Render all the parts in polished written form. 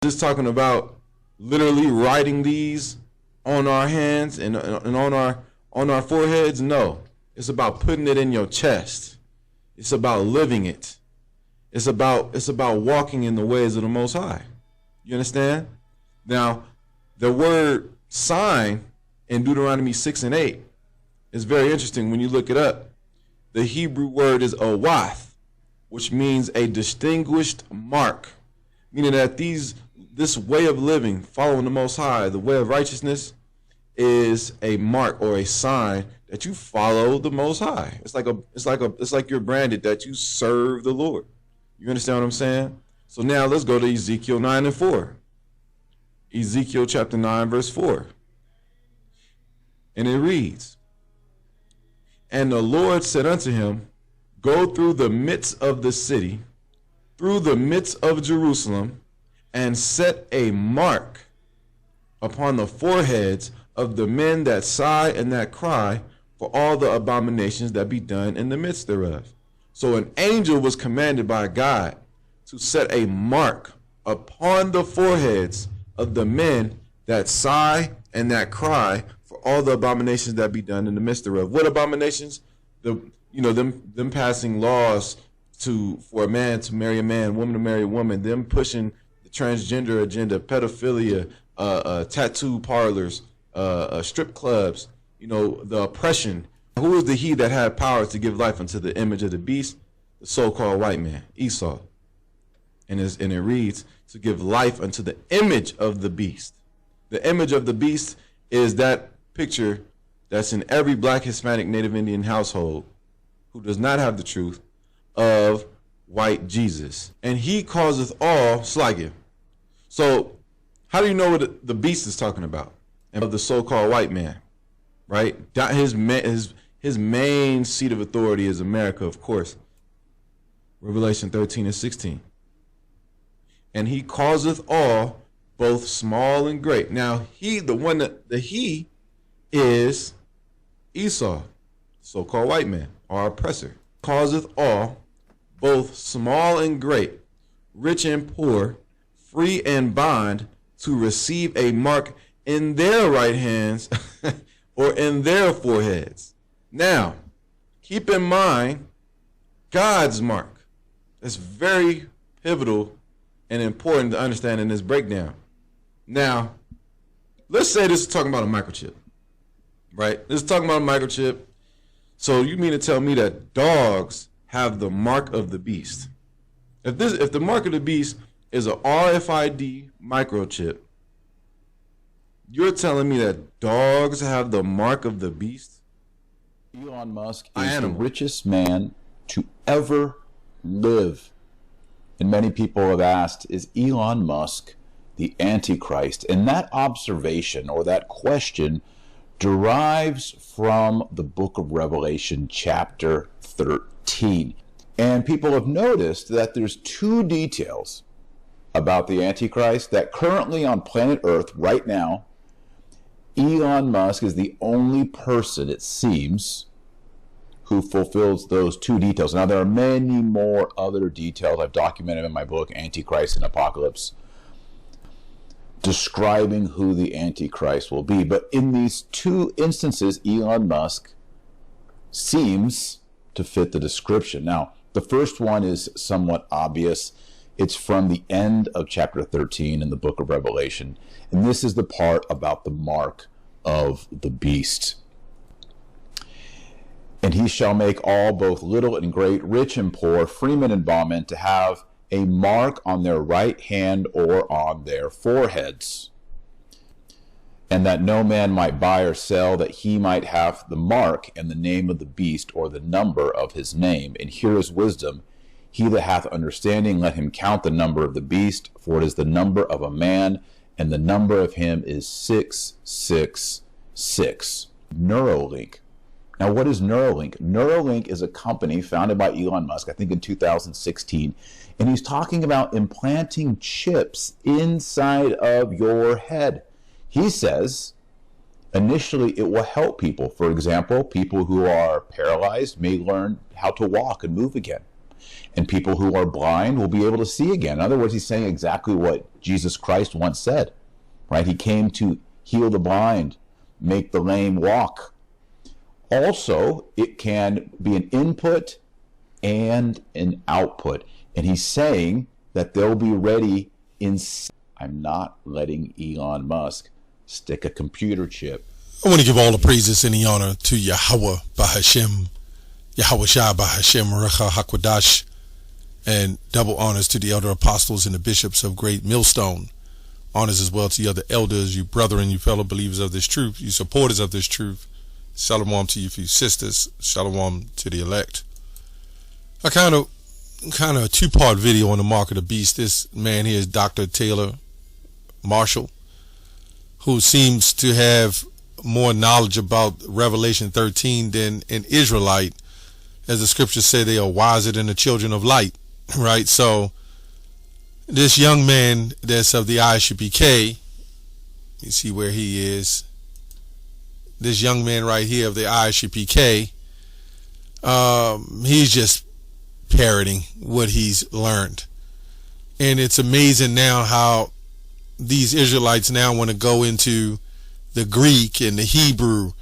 It's talking about literally writing these on our hands and on our foreheads. No, it's about putting it in your chest. It's about living it. It's about walking in the ways of the Most High. You understand? Now, the word sign in Deuteronomy 6 and 8 is very interesting when you look it up. The Hebrew word is awath, which means a distinguished mark, meaning that this way of living, following the Most High, the way of righteousness, is a mark or a sign that you follow the Most High. It's like you're branded that you serve the Lord. You understand what I'm saying? So now let's go to Ezekiel 9 and 4. Ezekiel chapter 9 verse 4. And it reads, "And the Lord said unto him, Go through the midst of the city, through the midst of Jerusalem, and set a mark upon the foreheads of the men that sigh and that cry for all the abominations that be done in the midst thereof." So an angel was commanded by God to set a mark upon the foreheads of the men that sigh and that cry for all the abominations that be done in the midst thereof. What abominations? Them passing laws for a man to marry a man, woman to marry a woman, them pushing the transgender agenda, pedophilia, tattoo parlors, strip clubs, the oppression. Who is the he that had power to give life unto the image of the beast? The so-called white man, Esau. And it reads, to give life unto the image of the beast. The image of the beast is that picture that's in every black, Hispanic, Native Indian household who does not have the truth of white Jesus. And he causeth all slagging. So how do you know what the beast is talking about? And of the so-called white man, right? His main seat of authority is America, of course. Revelation 13 and 16. And he causeth all, both small and great. Now, the he is Esau, so-called white man, our oppressor. Causeth all, both small and great, rich and poor, free and bond, to receive a mark in their right hands or in their foreheads. Now, keep in mind God's mark. That's very pivotal and important to understand in this breakdown. Now, let's say this is talking about a microchip, right? This is talking about a microchip. So you mean to tell me that dogs have the mark of the beast? If the mark of the beast is a RFID microchip, you're telling me that dogs have the mark of the beast? Elon Musk is the richest man to ever live. And many people have asked, is Elon Musk the Antichrist? And that observation or that question derives from the book of Revelation, chapter 13. And people have noticed that there's two details about the Antichrist that currently on planet Earth right now, Elon Musk is the only person, it seems, who fulfills those two details. Now, there are many more other details I've documented in my book, Antichrist and Apocalypse, describing who the Antichrist will be. But in these two instances, Elon Musk seems to fit the description. Now, the first one is somewhat obvious. It's from the end of chapter 13 in the book of Revelation. And this is the part about the mark of the beast. And he shall make all, both little and great, rich and poor, freemen and bondmen, to have a mark on their right hand or on their foreheads, and that no man might buy or sell, that he might have the mark and the name of the beast, or the number of his name. And here is wisdom. He that hath understanding, let him count the number of the beast, for it is the number of a man, and the number of him is 666. Neuralink. Now, what is Neuralink? Neuralink is a company founded by Elon Musk, I think in 2016, and he's talking about implanting chips inside of your head. He says, initially, it will help people. For example, people who are paralyzed may learn how to walk and move again. And people who are blind will be able to see again. In other words, he's saying exactly what Jesus Christ once said, right? He came to heal the blind, make the lame walk. Also, it can be an input and an output. And he's saying that they'll be ready in... I'm not letting Elon Musk stick a computer chip. I want to give all the praises and the honor to Yahweh Bahashem, Yahweh Shah Bahashem, Recha HaKodash, and double honors to the elder apostles and the bishops of Great Millstone. Honors as well to the other elders, you brethren, you fellow believers of this truth, you supporters of this truth. Shalom to you for you sisters. Shalom to the elect. A kind of a two-part video on the mark of the beast. This man here is Dr. Taylor Marshall, who seems to have more knowledge about Revelation 13 than an Israelite. As the scriptures say, they are wiser than the children of light, right? So this young man that's of the ISUPK, you see where he is, this young man right here of the ISUPK, he's just parroting what he's learned. And it's amazing now how these Israelites now want to go into the Greek and the Hebrew,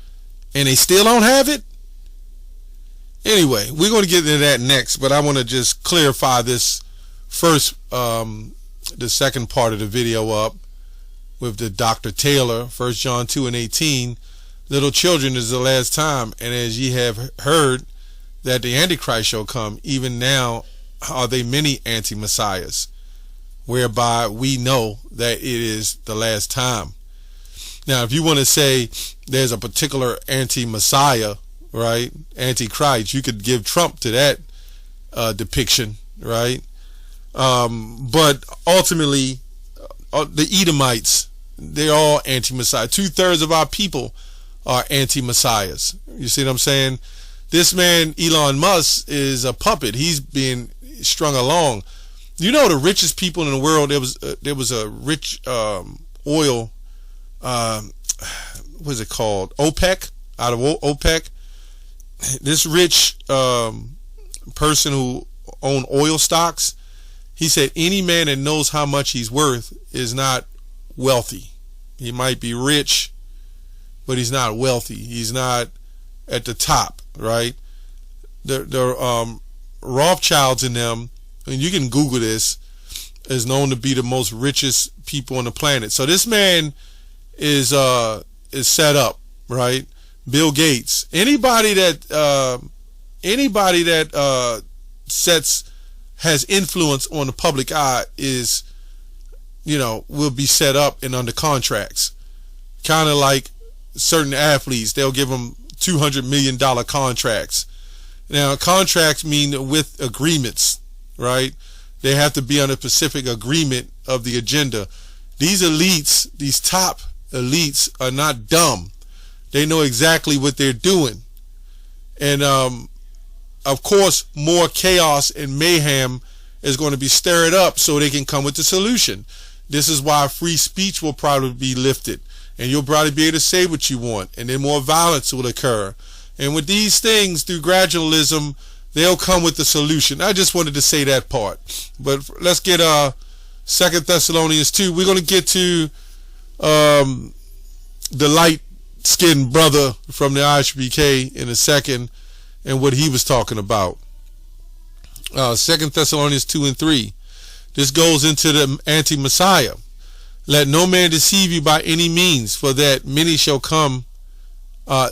and they still don't have it. Anyway, we're going to get into that next, but I want to just clarify this first, the second part of the video up with the Dr. Taylor, 1 John 2:18, little children is the last time, and as ye have heard that the Antichrist shall come, even now are they many anti-messiahs, whereby we know that it is the last time. Now, if you want to say there's a particular anti-messiah, right, antichrist, you could give Trump to that depiction, right? But ultimately, the Edomites, they're all anti-messiah. 2/3 of our people are anti-messiahs. You see what I'm saying? This man, Elon Musk, is a puppet. He's being strung along. You know, the richest people in the world, there was a rich oil, what is it called? OPEC, out of OPEC. This rich person who owned oil stocks, he said any man that knows how much he's worth is not wealthy. He might be rich, but he's not wealthy. He's not at the top, right? The Rothschilds in them, and you can Google this, is known to be the most richest people on the planet. So this man is set up, right? Bill Gates. Anybody that has influence on the public eye is, will be set up and under contracts. Kind of like certain athletes, they'll give them $200 million contracts. Now, contracts mean with agreements, right? They have to be on a specific agreement of the agenda. These elites, these top elites, are not dumb. They know exactly what they're doing. And of course, more chaos and mayhem is going to be stirred up so they can come with the solution. This is why free speech will probably be lifted, and you'll probably be able to say what you want, and then more violence will occur. And with these things, through gradualism, they'll come with the solution. I just wanted to say that part. But let's get 2 Thessalonians 2. We're going to get to the light-skinned brother from the ISUPK in a second and what he was talking about. 2 Thessalonians 2 and 3. This goes into the anti-Messiah. Let no man deceive you by any means, for that many shall come, for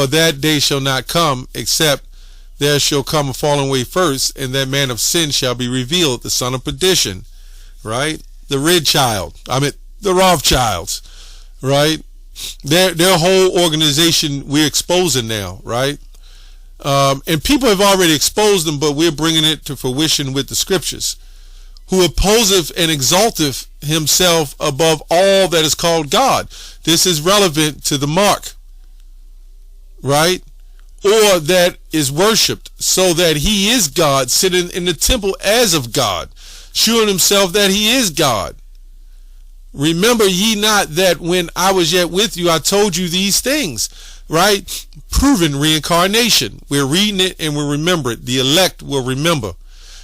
that day shall not come, except there shall come a falling away first, and that man of sin shall be revealed, the son of perdition, right? The the Rothschilds, right? Their whole organization we're exposing now, right? And people have already exposed them, but we're bringing it to fruition with the scriptures. Who opposeth and exalteth himself above all that is called God. This is relevant to the mark, right? Or that is worshipped, so that he is God, sitting in the temple as of God, shewing himself that he is God. Remember ye not that when I was yet with you, I told you these things. right? Proven reincarnation. We're reading it and we remember it. The elect will remember.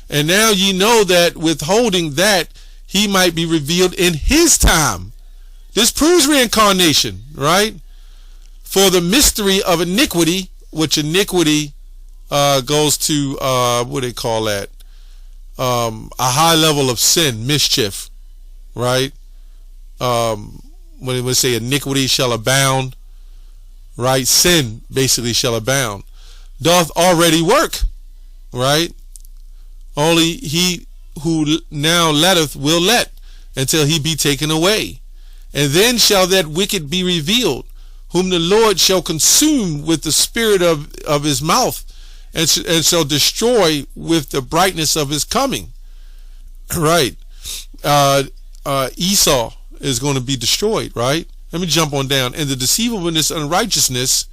And now you know that withholding that, he might be revealed in his time. This proves reincarnation, right? For the mystery of iniquity, which iniquity goes to, what do they call that? A high level of sin, mischief, right? When we say iniquity shall abound, right? Sin basically shall abound. Doth already work, right? Only he who now letteth will let until he be taken away. And then shall that wicked be revealed, whom the Lord shall consume with the spirit of his mouth, and shall destroy with the brightness of his coming. Right. Esau is going to be destroyed, right? Let me jump on down. And the deceivableness and unrighteousness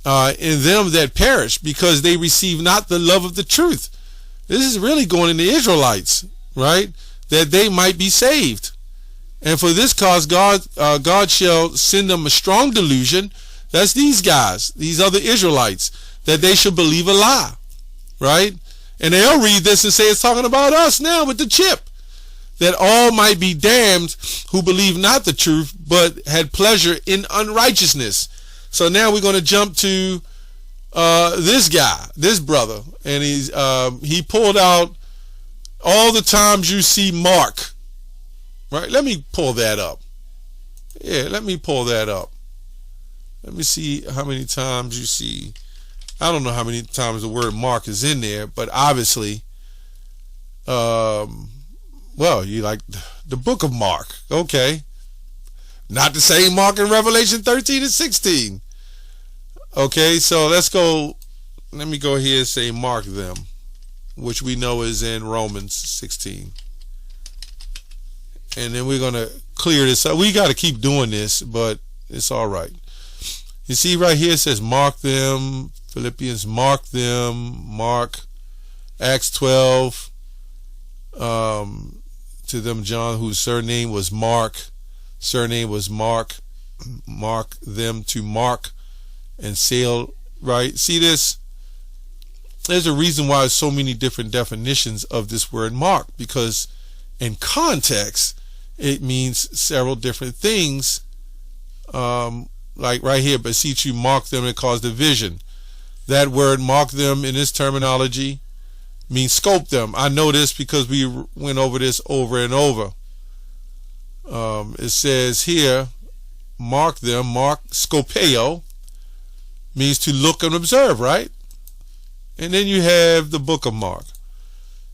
in them that perish, because they receive not the love of the truth. This is really going in the Israelites, right? That they might be saved. And for this cause, God shall send them a strong delusion. That's these guys, these other Israelites, that they should believe a lie, right? And they'll read this and say it's talking about us now with the chip. That all might be damned who believe not the truth, but had pleasure in unrighteousness. So now we're going to jump to this guy, this brother, and he pulled out all the times you see Mark, right? Let me pull that up. Yeah, let me pull that up. Let me see how many times you see. I don't know how many times the word Mark is in there, but obviously, well, you like the book of Mark, okay? Not the same Mark in Revelation 13 and 16. Okay, so let's go. Let me go here and say mark them, which we know is in Romans 16. And then we're going to clear this up. We got to keep doing this, but it's all right. You see right here it says mark them, Philippians mark them, Mark, Acts 12, to them John, whose surname was Mark, mark them to Mark and sail, right? See this? There's a reason why there's so many different definitions of this word mark, because in context it means several different things. Like right here, beseech you, mark them and cause division. That word mark them in this terminology means scope them. I know this because we went over this over and over. It says here, mark them, mark scopeo, means to look and observe, right? And then you have the book of Mark.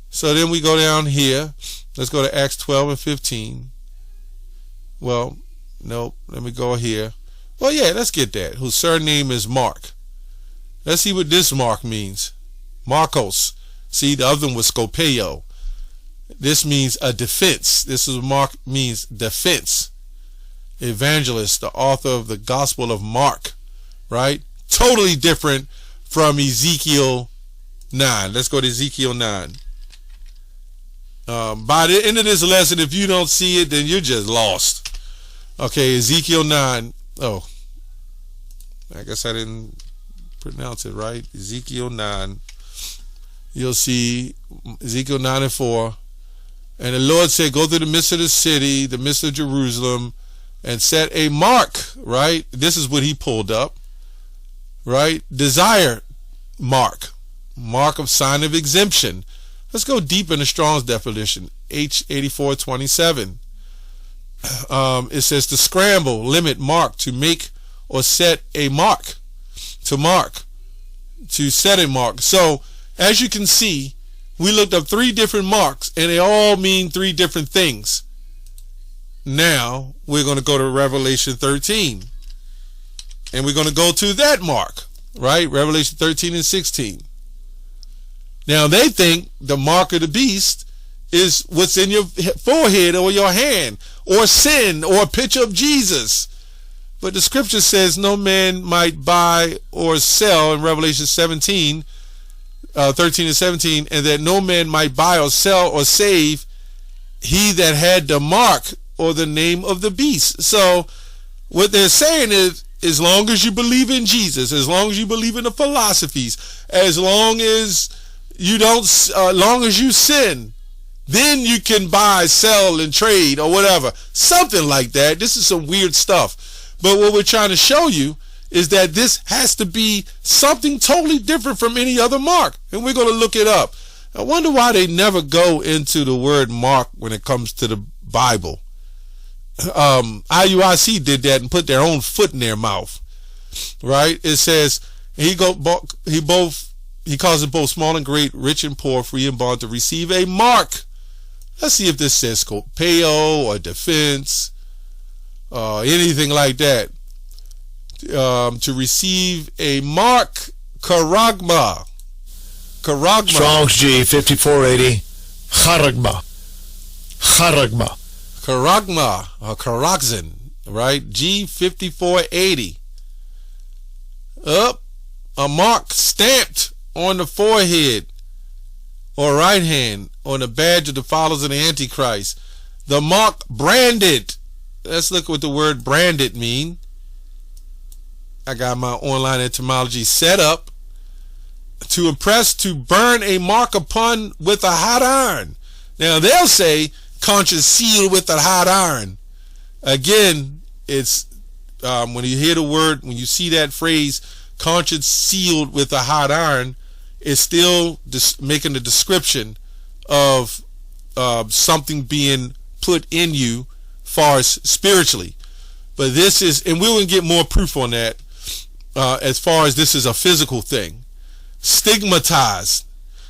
So then we go down here. Let's go to Acts 12 and 15. Well, nope. Let me go here. Well, yeah, let's get that. Whose surname is Mark. Let's see what this Mark means. Marcos. See, the other one was scopeo. This means a defense. This is Mark means defense. Evangelist, the author of the Gospel of Mark, right? Totally different from Ezekiel 9. Let's go to Ezekiel 9. By the end of this lesson, if you don't see it, then you're just lost. Okay, Ezekiel 9. Oh, I guess I didn't pronounce it right. Ezekiel 9. You'll see Ezekiel 9 and 4. And the Lord said, go through the midst of the city, the midst of Jerusalem, and set a mark, right? This is what he pulled up, right? Desire mark. Mark of sign of exemption. Let's go deep in the Strong's definition. H8427. It says to scramble, limit, mark, to make or set a mark. To mark. To set a mark. So, as you can see, we looked up 3 different marks, and they all mean 3 different things. Now, we're going to go to Revelation 13. And we're going to go to that mark, right? Revelation 13 and 16. Now, they think the mark of the beast is what's in your forehead or your hand, or sin, or a picture of Jesus. But the scripture says no man might buy or sell in Revelation 13 and 17, and that no man might buy or sell or save he that had the mark or the name of the beast. So what they're saying is as long as you believe in Jesus, as long as you believe in the philosophies, as long as you don't, long as you sin, then you can buy, sell, and trade or whatever. Something like that. This is some weird stuff. But what we're trying to show you is that this has to be something totally different from any other mark. And we're going to look it up. I wonder why they never go into the word mark when it comes to the Bible. IUIC did that and put their own foot in their mouth. Right? It says, he calls it both small and great, rich and poor, free and bond to receive a mark. Let's see if this says copeo or defense, anything like that. To receive a mark, charagma. Strong's G 5480, charagma. Charagma, or charagzin, right? G 5480. A mark stamped on the forehead or right hand on the badge of the followers of the Antichrist. The mark branded. Let's look what the word branded mean. I got my online etymology set up. To impress, to burn a mark upon with a hot iron. Now they'll say conscience sealed with a hot iron. Again, it's when you hear the word, when you see that phrase, conscience sealed with a hot iron, it's still making a description of something being put in you far as spiritually. But this is, and we will get more proof on that as far as this is a physical thing. Stigmatized.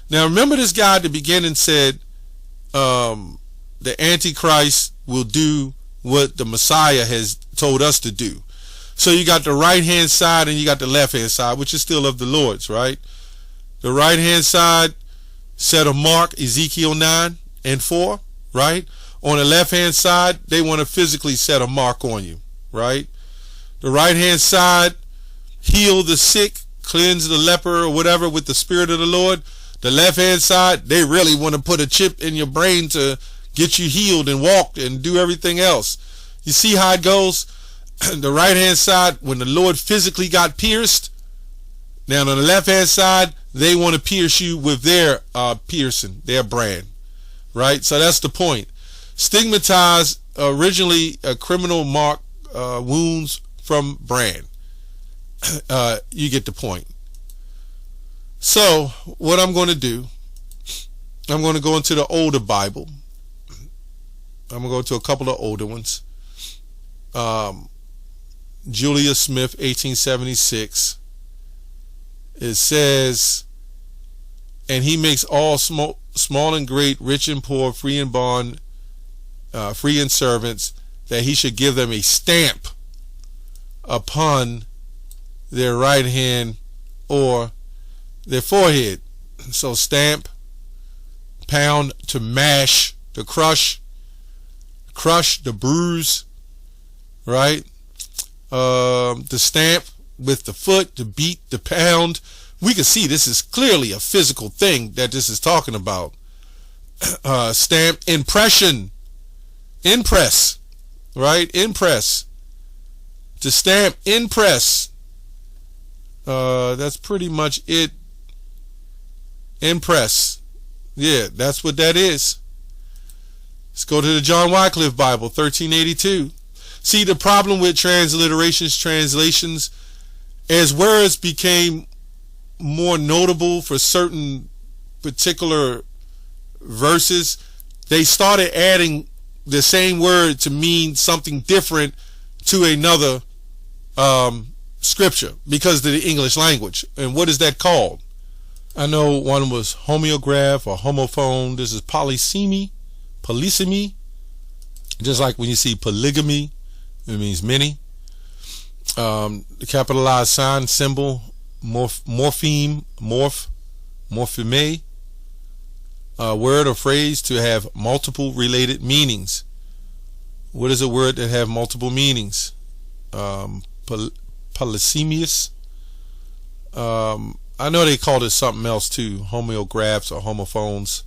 Now remember, this guy at the beginning said the Antichrist will do what the Messiah has told us to do. So you got the right hand side and you got the left hand side, which is still of the Lord's, right? The right hand side set a mark, Ezekiel 9:4, right? On the left hand side, they want to physically set a mark on you, right? The right hand side, heal the sick, cleanse the leper or whatever with the Spirit of the Lord. The left hand side, they really want to put a chip in your brain to get you healed and walk and do everything else. You see how it goes? The right hand side, when the Lord physically got pierced, now on the left hand side, they want to pierce you with their piercing, their brand, right? So that's the point. Stigmatized, originally a criminal mark, wounds from brand. You get the point. So what I'm going to do, I'm going to go into the older Bible. I'm going to go to a couple of older ones. Julia Smith, 1876. It says, and he makes all small and great, rich and poor, free and bond, free and servants, that he should give them a stamp upon their right hand or their forehead. So stamp, pound, to mash, to crush, to bruise, right? The stamp with the foot, to beat, to pound. We can see this is clearly a physical thing that this is talking about. Stamp, impression, impress, right? Impress. To stamp, impress. That's pretty much it. Impress. Yeah, that's what that is. Let's go to the John Wycliffe Bible, 1382. See, the problem with translations, as words became more notable for certain particular verses, they started adding the same word to mean something different to another scripture because of the English language. And what is that called? I know one was homeograph or homophone. This is polysemy, just like when you see polygamy, it means many. The capitalized sign, symbol, morpheme, morpheme, word or phrase to have multiple related meanings. What is a word that have multiple meanings? Polysemious. I know they called it something else too, homeographs or homophones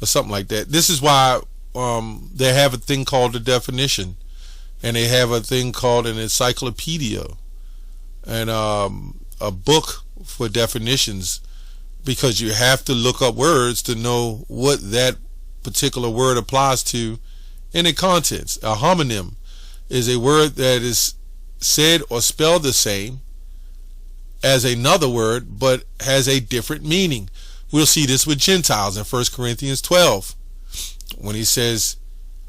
or something like that. This is why they have a thing called a definition, and they have a thing called an encyclopedia, and a book for definitions, because you have to look up words to know what that particular word applies to in a context. A homonym is a word that is said or spelled the same as another word but has a different meaning. We'll see this with Gentiles in 1 Corinthians 12 when he says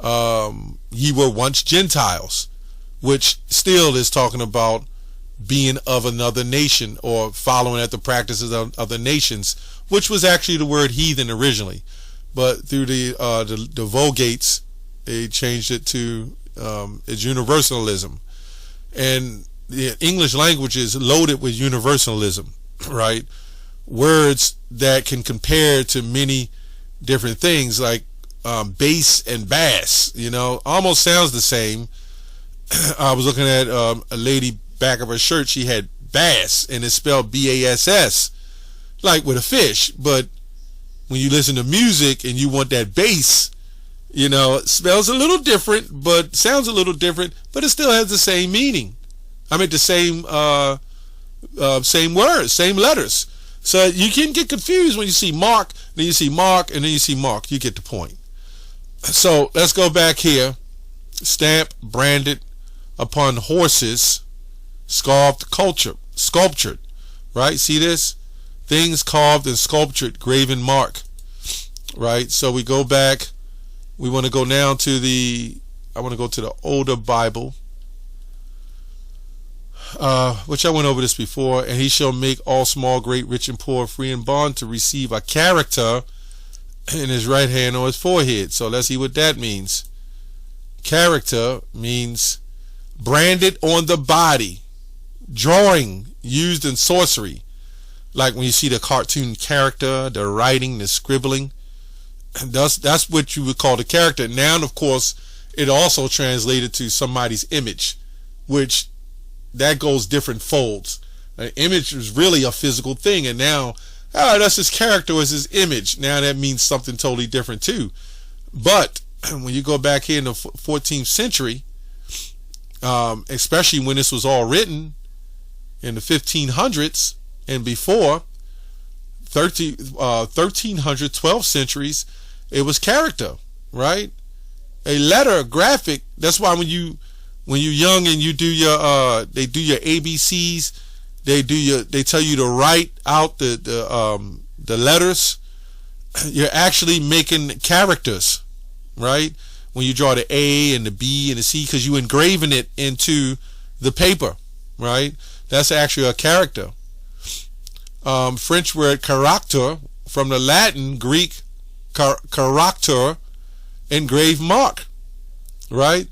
ye were once Gentiles, which still is talking about being of another nation or following at the practices of other nations, which was actually the word heathen originally, but through the Vulgates they changed it to its universalism. And the English language is loaded with universalism, right? Words that can compare to many different things, like bass and bass, almost sounds the same. I was looking at a lady back of her shirt. She had bass, and it's spelled B-A-S-S, like with a fish. But when you listen to music and you want that bass, it spells a little different, but sounds a little different, but it still has the same meaning. I mean, the same words, same letters. So you can get confused when you see Mark, then you see Mark, and then you see Mark. You get the point. So let's go back here. Stamp, branded upon horses, sculptured, right? See this? Things carved and sculptured, graven mark, right? So we go back. We want to go now to I want to go to the older Bible, which I went over this before. And he shall make all small, great, rich, and poor, free and bond to receive a character in his right hand or his forehead. So let's see what that means. Character means branded on the body, drawing used in sorcery, like when you see the cartoon character, the writing, the scribbling. That's what you would call the character. Now, of course, it also translated to somebody's image, which that goes different folds. An image is really a physical thing, and now, that's his character, is his image. Now that means something totally different too. But when you go back here in the 14th century, especially when this was all written in the 1500s and before, 1300, 12 centuries, it was character, right? A letter, a graphic. That's why when you're young and you do your they do your ABCs, they tell you to write out the letters. You're actually making characters, right? When you draw the A and the B and the C, because you're engraving it into the paper, right? That's actually a character. French word character, from the Latin, Greek character, engraved mark, right?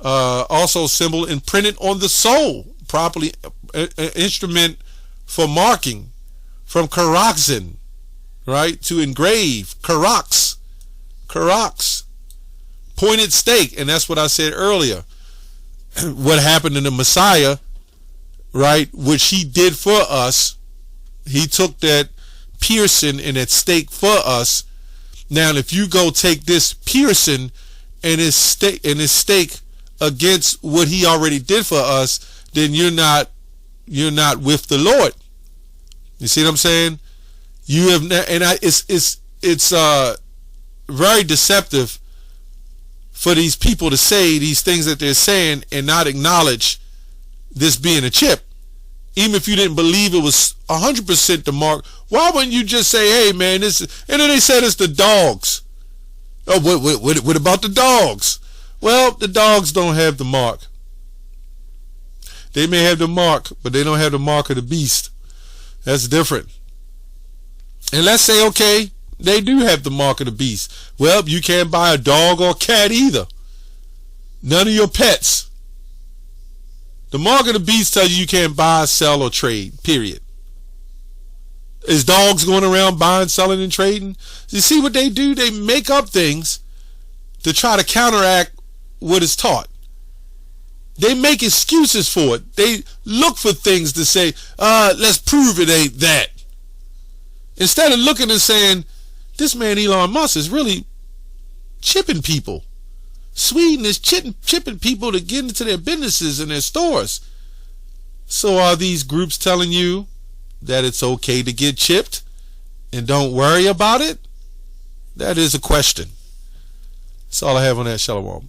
Also symbol imprinted on the soul, properly an instrument for marking, from karaxin, right, to engrave, karax, pointed stake. And that's what I said earlier. What happened in the Messiah, right, which he did for us. He took that piercing and that stake for us. Now, if you go take this piercing and his stake against what he already did for us, then you're not with the Lord. You see what I'm saying? You have, and it's very deceptive for these people to say these things that they're saying and not acknowledge this being a chip. Even if you didn't believe it was 100% the mark, why wouldn't you just say, hey man, this is, and then they said it's the dogs. Oh, what about the dogs? Well, the dogs don't have the mark. They may have the mark, but they don't have the mark of the beast. That's different. And let's say, okay, they do have the mark of the beast. Well, you can't buy a dog or cat either. None of your pets. The mark of the beast tells you can't buy, sell, or trade, period. Is dogs going around buying, selling, and trading? You see what they do? They make up things to try to counteract what is taught. They make excuses for it. They look for things to say, let's prove it ain't that. Instead of looking and saying, this man Elon Musk is really chipping people. Sweden is chipping people to get into their businesses and their stores. So are these groups telling you that it's okay to get chipped and don't worry about it? That is a question. That's all I have on that. Shalom.